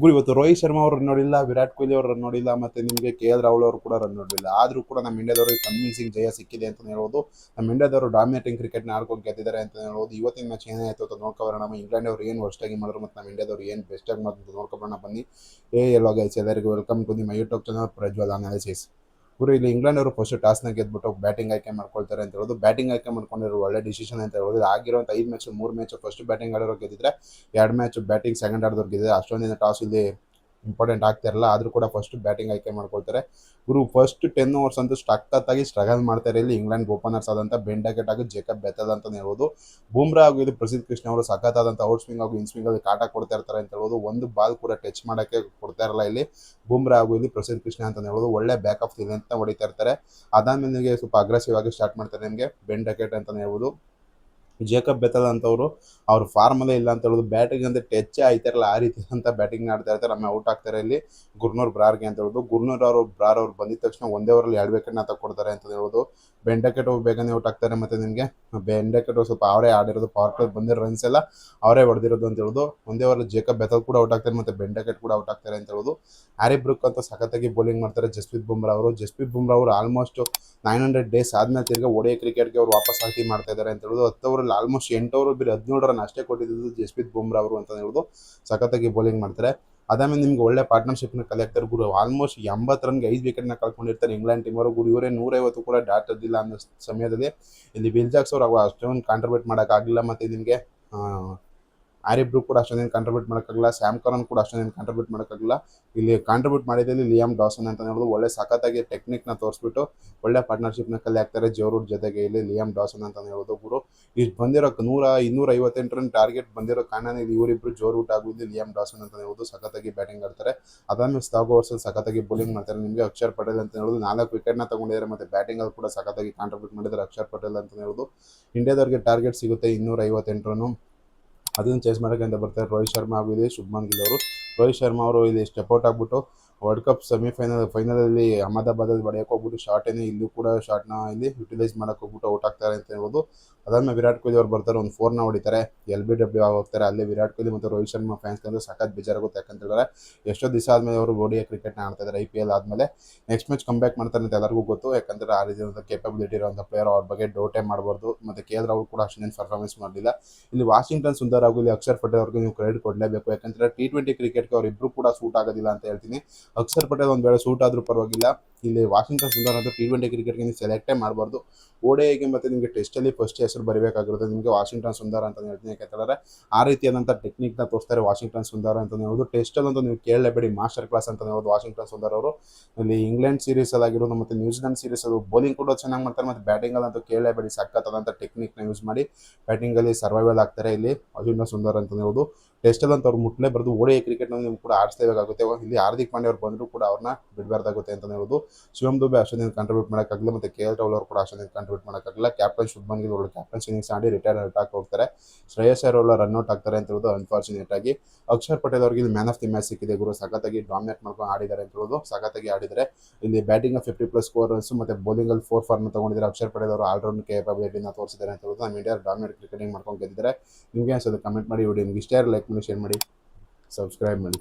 ಗುರು ಇವತ್ತು ರೋಹಿತ್ ಶರ್ಮಾ ಅವರು ರನ್ ನೋಡಿಲ್ಲ, ವಿರಾಟ್ ಕೊಹ್ಲಿ ಅವರು ರನ್ ನೋಡಿಲ್ಲ, ಮತ್ತೆ ನಿಮಗೆ KL ರಾಹುಲ್ ಅವರು ಕೂಡ ರನ್ ನೋಡಿಲ್ಲ. ಆದರೂ ಕೂಡ ನಮ್ಮ ಇಂಡಿಯಾದವರಿಗೆ ಕನ್ವಿನ್ಸಿಂಗ್ ಜಯ ಸಿಕ್ಕಿದೆ ಅಂತ ಹೇಳ್ಬೋದು. ನಮ್ಮ ಇಂಡಿಯಾದವರು ಡಾಮಿನೇಟಿಂಗ್ ಕ್ರಿಕೆಟ್ನ ಆಡ್ಕೊಂಡು ಗೆದ್ದಿದ್ದಾರೆ ಅಂತ ಹೇಳ್ಬೋದು. ಇವತ್ತಿನ ಮ್ಯಾಚ್ ಏನಾಯಿತು ಅಂತ ನೋಡ್ಕೊಬರೋಣ. ನಮ್ಮ ಇಂಗ್ಲೆಂಡ್ ಅವರು ಏನು ವರ್ಸ್ಟಾಗಿ ಮಾಡಿದ್ರು ಮತ್ತು ನಮ್ಮ ಇಂಡಿಯಾದವರು ಏನು ಬೆಸ್ಟಾಗಿ ಮಾಡಿದ್ರು ನೋಡ್ಕೊಬರೋಣ ಬನ್ನಿ. ಎಲ್ಲೋ ಗೈಸ್, ಎಲ್ಲರಿಗೂ welcome to the my YouTube channel Prajwal analysis. ಗುರು ಇಲ್ಲಿ ಇಂಗ್ಲೆಂಡ್ ಅವರು ಫಸ್ಟ್ ಟಾಸ್ನ ಗೆದ್ಬಿಟ್ಟು ಬ್ಯಾಟಿಂಗ್ ಆಯ್ಕೆ ಮಾಡ್ಕೊಳ್ತಾರೆ ಅಂತ ಹೇಳೋದು. ಬ್ಯಾಟಿಂಗ್ ಆಯ್ಕೆ ಮಾಡ್ಕೊಂಡಿರೋ ಒಳ್ಳೆ ಡಿಸಿಷನ್ ಅಂತ ಹೇಳ್ಬೋದು. ಆಗಿರುವಂಥ 5 ಮ್ಯಾಚ್ 3 ಮ್ಯಾಚ್ ಫಸ್ಟ್ ಬ್ಯಾಟಿಂಗ್ ಆಡೋರು ಗೆದ್ದಿದ್ರೆ, 2 ಮ್ಯಾಚ್ ಬ್ಯಾಟಿಂಗ್ ಸೆಕೆಂಡ್ ಆಡೋರು ಗೆದ್ದಿದೆ. ಅಷ್ಟೊಂದಿನ ಟಾಸ್ ಇಲ್ಲಿ ಇಂಪಾರ್ಟೆಂಟ್ ಆಗ್ತಾ ಇರಲ್ಲ, ಆದರೂ ಕೂಡ ಫಸ್ಟ್ ಬ್ಯಾಟಿಂಗ್ ಆಯ್ಕೆ ಮಾಡ್ಕೊಳ್ತಾರೆ. ಗುರು ಫಸ್ಟ್ 10 ಓವರ್ಸ್ ಅಂತೂ ಸಖತ್ತಾಗಿ ಸ್ಟ್ರಗಲ್ ಮಾಡ್ತಾರೆ ಇಲ್ಲಿ ಇಂಗ್ಲೆಂಡ್ ಓಪನರ್ಸ್ ಆದಂಥ ಬೆನ್ ಡಕೆಟ್ ಹಾಗೂ ಜೇಕಬ್ ಬೆಥೆಲ್ ಅಂತಲೇ ಹೇಳ್ಬೋದು. ಬೂಮ್ರಾ ಹಾಗೂ ಇಲ್ಲಿ ಪ್ರಸಿದ್ಧ ಕೃಷ್ಣ ಅವರು ಸಖತ್ತಾದಂಥ ಔಟ್ ಸ್ವಿಂಗ್ ಹಾಗೂ ಇನ್ ಸ್ವಿಂಗ್ ಅಲ್ಲಿ ಕಾಟ ಕೊಡ್ತಾ ಇರ್ತಾರೆ ಅಂತ ಹೇಳ್ಬೋದು. ಒಂದು ಬಾಲ್ ಕೂಡ ಟಚ್ ಮಾಡೋಕ್ಕೆ ಕೊಡ್ತಾ ಇರಲ್ಲ ಇಲ್ಲಿ ಬೂಮ್ರಾ ಹಾಗೂ ಇಲ್ಲಿ ಪ್ರಸಿದ್ಧ ಕೃಷ್ಣ ಅಂತ ಹೇಳ್ಬೋದು. ಒಳ್ಳೆ ಬ್ಯಾಕ್ ಆಫ್ ದಿ ಲೆಂತ್ ಹೊಡಿತಾ ಇರ್ತಾರೆ. ಅದಾದ್ಮೇಲೆ ನಿಮಗೆ ಸ್ವಲ್ಪ ಅಗ್ರೆಸಿವ್ ಆಗಿ ಸ್ಟಾರ್ಟ್ ಮಾಡ್ತಾರೆ ನಿಮಗೆ ಬೆನ್ ಡಕೆಟ್ ಅಂತಲೇ ಹೇಳ್ಬೋದು. ಜೇಕಬ್ ಬೆಥೆಲ್ ಅಂತವರು ಅವ್ರ ಫಾರ್ಮಲ್ಲೇ ಇಲ್ಲ ಅಂತ ಹೇಳೋದು. ಬ್ಯಾಟಿಂಗ್ ಅಂದರೆ ಟಚ್ಚೇ ಆಯ್ತಾರಲ್ಲ ಆ ರೀತಿ ಅಂತ ಬ್ಯಾಟಿಂಗ್ ಆಡ್ತಾ ಇರ್ತಾರೆ. ನಮ್ಮ ಔಟ್ ಆಗ್ತಾರೆ ಇಲ್ಲಿ ಗುರ್ನೂರ್ ಬ್ರಾರ್ಗೆ ಅಂತ ಹೇಳೋದು. ಗುರ್ನೂರ್ ಅವರು ಬ್ರಾರ್ ಅವ್ರು ಬಂದಿದ ತಕ್ಷಣ ಒಂದೇ ಓವರಲ್ಲಿ 2 ವಿಕೆಟ್ನ ತಗೊಡ್ತಾರೆ ಅಂತ ಹೇಳ್ಬೋದು. ಬೆನ್ ಡಕೆಟ್ ಬೇಗನೆ ಔಟ್ ಆಗ್ತಾರೆ. ಮತ್ತು ನಿಮಗೆ ಬೆನ್ ಡಕೆಟ್ ಸ್ವಲ್ಪ ಅವರೇ ಆಡಿರೋದು, ಪವರ್ ಪ್ಲೇ ಬಂದಿರೋ ರನ್ಸ್ ಎಲ್ಲ ಅವರೇ ಹೊಡೆದಿರೋದು ಅಂತ ಹೇಳೋದು. ಒಂದೇ ಓವರಲ್ಲಿ ಜೇಕಬ್ ಬೆಥೆಲ್ ಕೂಡ ಔಟ್ ಆಗ್ತಾರೆ ಮತ್ತು ಬೆನ್ ಡಕೆಟ್ ಕೂಡ ಔಟ್ ಆಗ್ತಾರೆ ಅಂತ ಹೇಳೋದು. ಹ್ಯಾರಿ ಬ್ರೂಕ್ ಅಂತ ಸಖತ್ತಾಗಿ ಬೌಲಿಂಗ್ ಮಾಡ್ತಾರೆ ಜಸ್ಪ್ರೀತ್ ಬುಮ್ರಾ ಅವರು. ಜಸ್ಪ್ರೀತ್ ಬುಮ್ರಾ ಅವರು ಆಲ್ಮೋಸ್ಟ್ 900 ಡೇಸ್ ಆದ್ಮೇಲೆ ತಿರ್ಗಿ ಒಡಿಐ ಕ್ರಿಕೆಟ್ಗೆ ಅವರು ವಾಪಸ್ ಆಗಿ ಮಾಡ್ತಾ ಇದ್ದಾರೆ ಅಂತ ಹೇಳೋದು. 10 ಓವರಲ್ಲಿ ಆಲ್ಮೋಸ್ಟ್ 8 ಓವರ್ ಬರೀ 17 ರನ್ ಅಷ್ಟೇ ಕೊಟ್ಟಿದ್ದು ಜಸ್ಪ್ರೀತ್ ಬುಮ್ರಾ ಅವರು ಅಂತ ಹೇಳೋದು. ಸಖತ್ತಾಗಿ ಬೌಲಿಂಗ್ ಮಾಡ್ತಾರೆ. ಅದಾದ್ಮೇಲೆ ನಿಮ್ಗೆ ಒಳ್ಳೆ ಪಾರ್ಟ್ನರ್ಶಿಪ್ನ ಕಲೆಕ್ಟರ್ ಗುರು. ಆಲ್ಮೋಸ್ಟ್ 80 ರನ್ಗೆ 5 ವಿಕೆಟ್ನ ಕಳ್ಕೊಂಡಿರ್ತಾರೆ ಇಂಗ್ಲೆಂಡ್ ಟೀಮ್ ಅವರು. ಗುರು ಇವರೇ 150 ಕೂಡ ದಾಟೋದಿಲ್ಲ ಅನ್ನೋ ಸಮಯದಲ್ಲಿ ಇಲ್ಲಿ ವಿಲ್ ಜಾಕ್ಸ್ ಅವರು ಅಷ್ಟೊಂದು ಕಾಂಟ್ರಿಬ್ಯೂಟ್ ಮಾಡೋಕ್ಕಾಗಲಿಲ್ಲ. ಮತ್ತು ನಿಮಗೆ ಹ್ಯಾರಿ ಬ್ರೂಕ್ ಕೂಡ ಅಷ್ಟೊಂದೇನು ಕಾಂಟ್ರಿಬ್ಯೂಟ್ ಮಾಡೋಕ್ಕಾಗಲ್ಲ. ಸ್ಯಾಮ್ ಕರನ್ ಕೂಡ ಅಷ್ಟೊಂದೇನು ಕಾಂಟ್ರಿಬ್ಯೂಟ್ ಮಾಡೋಕ್ಕಾಗಲ್ಲ. ಇಲ್ಲಿ ಕಾಂಟ್ರಿಬ್ಯೂಟ್ ಮಾಡಿದಲ್ಲಿ ಲಿಯಾಮ್ ಡಾಸನ್ ಅಂತ ಹೇಳೋದು. ಒಳ್ಳೆ ಸಖತ್ತಾಗಿ ಟೆಕ್ನಿಕ್ನ ತೋರಿಸ್ಬಿಟ್ಟು ಒಳ್ಳೆ ಪಾರ್ಟ್ನರ್ಶಿಪ್ನ ಕಲೆ ಹಾಕ್ತಾರೆ ಜೋ ರೂಟ್ ಜೊತೆಗೆ ಇಲ್ಲಿ ಲಿಯಾಮ್ ಡಾಸನ್ ಅಂತ ಹೇಳೋದು. ಗುರು ಇಷ್ಟು ಬಂದಿರೋ 258 ರನ್ ಟಾರ್ಗೆಟ್ ಬಂದಿರೋ ಕಾರಣ ಇಲ್ಲಿ ಇವರಿಬ್ಬರು ಜೋ ರೂಟ್ ಹಾಗೂ ಇಲ್ಲಿ ಲಿಯಾಮ್ ಡಾಸನ್ ಅಂತ ಹೇಳ್ಬೋದು ಸಖತ್ತಾಗಿ ಬ್ಯಾಟಿಂಗ್ ಆಡ್ತಾರೆ. ಅದಾದ್ಮೇಲೆ ಸ್ಟಾಕ್ ಓವರ್ಸಲ್ಲಿ ಸಖತ್ತಾಗಿ ಬೌಲಿಂಗ್ ಮಾಡ್ತಾರೆ. ನಿಮಗೆ ಅಕ್ಷರ್ ಪಟೇಲ್ ಅಂತ ಹೇಳೋದು 4 ವಿಕೆಟ್ನ ತಗೊಂಡಿದ್ದಾರೆ ಮತ್ತು ಬ್ಯಾಟಿಂಗಲ್ಲಿ ಕೂಡ ಸಖತ್ತಾಗಿ ಕಾಂಟ್ರಿಬ್ಯೂಟ್ ಮಾಡಿದ್ದಾರೆ ಅಕ್ಷರ್ ಪಟೇಲ್ ಅಂತ ಹೇಳ್ಬೋದು. ಇಂಡಿಯಾದವ್ರಿಗೆ ಟಾರ್ಗೆಟ್ ಸಿಗುತ್ತೆ 258 ರನ್ನು. ಅದನ್ನು ಚೇಸ್ ಮಾಡೋಕ್ಕೆ ಅಂತ ಬರ್ತಾರೆ ರೋಹಿತ್ ಶರ್ಮಾ ಹಾಗೂ ಇಲ್ಲಿ ಶುಭ್ಮನ್ ಗಿಲ್ ಅವರು. ರೋಹಿತ್ ಶರ್ಮಾ ಅವರು ಇಲ್ಲಿ ಸ್ಟೆಪ್ಔಟ್ ಆಗಿಬಿಟ್ಟು ವರ್ಲ್ಡ್ ಕಪ್ ಫೈನಲಲ್ಲಿ ಅಹಮದಾಬಾದಲ್ಲಿ ಹೊಡೆಯೋಕೆ ಹೋಗ್ಬಿಟ್ಟು ಶಾರ್ಟೇನೆ ಇಲ್ಲೂ ಕೂಡ ಶಾರ್ಟ್ನ ಇಲ್ಲಿ ಯುಟಿಲೈಸ್ ಮಾಡೋಕೆ ಹೋಗ್ಬಿಟ್ಟು ಔಟ್ ಆಗ್ತಾರೆ ಅಂತ ಹೇಳ್ಬೋದು. ಅದಾದ್ಮೇಲೆ ವಿರಾಟ್ ಕೊಹ್ಲಿ ಅವ್ರು ಬರ್ತಾರೆ, ಒಂದು 4ನ ಹೊಡಿತಾರೆ, LBW ಆಗಿ ಹೋಗ್ತಾರೆ. ಅಲ್ಲಿ ವಿರಾಟ್ ಕೊಹ್ಲಿ ಮತ್ತು ರೋಹಿತ್ ಶರ್ಮಾ ಫ್ಯಾನ್ಸ್ ಅಂದ್ರೆ ಸಖತ್ ಬೇಜಾರಾಗುತ್ತೆ. ಯಾಕಂತ ಹೇಳಿದ್ರೆ ಎಷ್ಟೋ ದಿವಸ ಆದಮೇಲೆ ಅವರು ODI ಕ್ರಿಕೆಟ್ನ ಆಡ್ತಾ ಇದ್ದಾರೆ IPL ಆದಮೇಲೆ. ನೆಕ್ಸ್ಟ್ ಮ್ಯಾಚ್ ಕಮ್ಬ್ಯಾಕ್ ಮಾಡ್ತಾರೆ ಅಂತ ಎಲ್ಲರಿಗೂ ಗೊತ್ತು. ಯಾಕಂದರೆ ಆ ರೀತಿಯಾದಂಥ ಕೇಪಬಿಲಿಟಿ ಇರೋಂಥ ಪ್ಲೇಯರ್, ಅವ್ರ ಬಗ್ಗೆ ಡೌಟೇ ಮಾಡಬಾರ್ದು. ಮತ್ತು KL ರಾಹುಲ್ ಕೂಡ ಅಷ್ಟೊಂದೇನು ಪರ್ಫಾರ್ಮೆನ್ಸ್ ಮಾಡಲಿಲ್ಲ. ಇಲ್ಲಿ ವಾಷಿಂಗ್ಟನ್ ಸುಂದರ್ ಹಾಗೂ ಇಲ್ಲಿ ಅಕ್ಷರ್ ಪಟೇಲ್ ಅವ್ರಿಗೆ ನೀವು ಕ್ರೆಡಿಟ್ ಕೊಡಲೇಬೇಕು. ಯಾಕಂದರೆ T20 ಕ್ರಿಕೆಟ್ಗೆ ಅವರಿಬ್ಬರು ಕೂಡ ಸೂಟ್ ಆಗೋದಿಲ್ಲ ಅಂತ ಹೇಳ್ತೀನಿ. ಅಕ್ಷರ್ ಪಟೇಲ್ ಒಂದು ವೇಳೆ ಸೂಟ್ ಆದರೂ ಪರವಾಗಿಲ್ಲ. ಇಲ್ಲಿ ವಾಷಿಂಗ್ಟನ್ ಸುಂದರ್ ಅಂತ T20 ಕ್ರಿಕೆಟ್ಗೆ ನೀವು ಸೆಲೆಕ್ಟೇ ಮಾಡಬಾರ್ದು. ODIಗೆ ಮತ್ತು ನಿಮಗೆ ಟೆಸ್ಟಲ್ಲಿ ಫಸ್ಟ್ ಹೆಸರು ಬರಬೇಕಾಗಿರುತ್ತೆ ನಿಮಗೆ ವಾಷಿಂಗ್ಟನ್ ಸುಂದರ್ ಅಂತ ಹೇಳ್ತೀನಿ. ಯಾಕಂತಂದರೆ ಆ ರೀತಿಯಾದಂಥ ಟೆಕ್ನಿಕ್ನ ತೋರಿಸ್ತಾರೆ ವಾಷಿಂಗ್ಟನ್ ಸುಂದರ್ ಅಂತ ಹೇಳ್ಬೋದು. ಟೆಸ್ಟಲ್ಲಂತೂ ನೀವು ಕೇಳಲೇಬೇಡಿ, ಮಾಸ್ಟರ್ ಕ್ಲಾಸ್ ಅಂತ ಹೇಳ್ಬೋದು ವಾಷಿಂಗ್ಟನ್ ಸುಂದರ್ ಅವರು. ಇಲ್ಲಿ ಇಂಗ್ಲೆಂಡ್ ಸೀರೀಸಲ್ಲಿ ಆಗಿರೋದು ಮತ್ತು ನ್ಯೂಜಿಲೆಂಡ್ ಸೀರೀಸಲ್ಲಿ ಬೌಲಿಂಗ್ ಕೂಡ ಚೆನ್ನಾಗಿ ಮಾಡ್ತಾರೆ ಮತ್ತು ಬ್ಯಾಟಿಂಗಲ್ಲಂತೂ ಕೇಳಲೇಬೇಡಿ, ಸಖತ್ತಾದಂಥ ಟೆಕ್ನಿಕ್ನ ಯೂಸ್ ಮಾಡಿ ಬ್ಯಾಟಿಂಗಲ್ಲಿ ಸರ್ವೈವಲ್ ಆಗ್ತಾರೆ ಇಲ್ಲಿ ವಾಷಿಂಗ್ಟನ್ ಸುಂದರ್ ಅಂತ ಹೇಳ್ಬೋದು. ಟೆಸ್ಟಲ್ಲಂತ ಅವ್ರು ಮುಟ್ಲೇ ಬರೋದು. ODI ಕ್ರಿಕೆಟ್ನಲ್ಲಿ ನೀವು ಕೂಡ ಆಡಿಸಲೇಬೇಕಾಗುತ್ತೆ. ಇಲ್ಲಿ ಹಾರ್ದಿಕ್ ಪಾಂಡ್ಯ ಅವ್ರು ಬಂದರೂ ಕೂಡ ಅವ್ರನ್ನ ಬಿಡಬಾರ್ದಾಗುತ್ತೆ ಅಂತ ಹೇಳ್ಬೋದು. ಶಿವಮ್ ದುಬೆ ಅಷ್ಟೊಂದೇನು ಕಾಂಟ್ರಿಬ್ಯೂಟ್ ಮಾಡೋಕ್ಕಾಗಲ್ಲ ಮತ್ತು KL ರಾಹುಲ್ ಅವರು ಕೂಡ ಅಷ್ಟೊಂದೇನು ಕಾಂಟ್ರಿಬ್ಯೂಟ್ ಮಾಡೋಕ್ಕಾಗಲ್ಲ. ಕ್ಯಾಪ್ಟನ್ ಶುಭ್ಮನ್ ಗಿಲ್ ಅವರು ಕ್ಯಾಪ್ಟನ್ಸಿ ಇನ್ನಿಂಗ್ಸ್ ಆಡಿ ರಿಟೈರ್ಡ್ ಆಗಿ ಹೋಗ್ತಾರೆ. ಶ್ರೇಯಸ್ ಅಯ್ಯರ್ ಅವರು ರನ್ಔಟ್ ಆಗ್ತಾರೆ ಅಂತ ಹೇಳೋದು ಅನ್ಫಾರ್ಚುನೇಟ್ ಆಗಿ. ಅಕ್ಷರ್ ಪಟೇಲ್ ಅವರಿಗೆ ಇಲ್ಲಿ ಮ್ಯಾನ್ ಆಫ್ ದಿ ಮ್ಯಾಚ್ ಸಿಕ್ಕಿದೆ ಗುರು. ಸಖತ್ತಾಗಿ ಡಾಮಿನೇಟ್ ಮಾಡ್ಕೊಂಡು ಆಡಿದ್ದಾರೆ ಅಂತ ಹೇಳೋದು. ಸಖತ್ತಾಗಿ ಆಡಿದರೆ ಇಲ್ಲಿ ಬ್ಯಾಟಿಂಗ್ 50+ ಸ್ಕೋರ್ ರನ್ಸ್ ಮತ್ತು ಬೌಲಿಂಗಲ್ಲಿ 4 ಫಾರ್ಮ್ ತಗೊಂಡಿದ್ದಾರೆ. ಅಕ್ಷರ್ ಪಟೇಲ್ ಅವರು ಆಲ್ರೌಂಡ್ ಕೇಪಬಿಲಿಟಿನ ತೋರಿಸಿದ್ದಾರೆ ಅಂತ ಹೇಳೋದು. ನಮ್ಮ ಇಂಡಿಯಾ ಡಾಮಿನೇಟ್ ಕ್ರಿಕೆಟಿಂಗ್ ಮಾಡ್ಕೊಂಡು ಗೆದ್ದಿದ್ದಾರೆ. ನಿಮಗೆ ಅನ್ಸೋದು ಕಮೆಂಟ್ ಮಾಡಿ. ವಿಡಿಯೋ ನಿಮ್ಗೆ ಇಷ್ಟ ಲೈಕ್ ಮಾಡಿ, ಶೇರ್ ಮಾಡಿ, ಸಬ್ಸ್ಕ್ರೈಬ್ ಮಾಡಿ.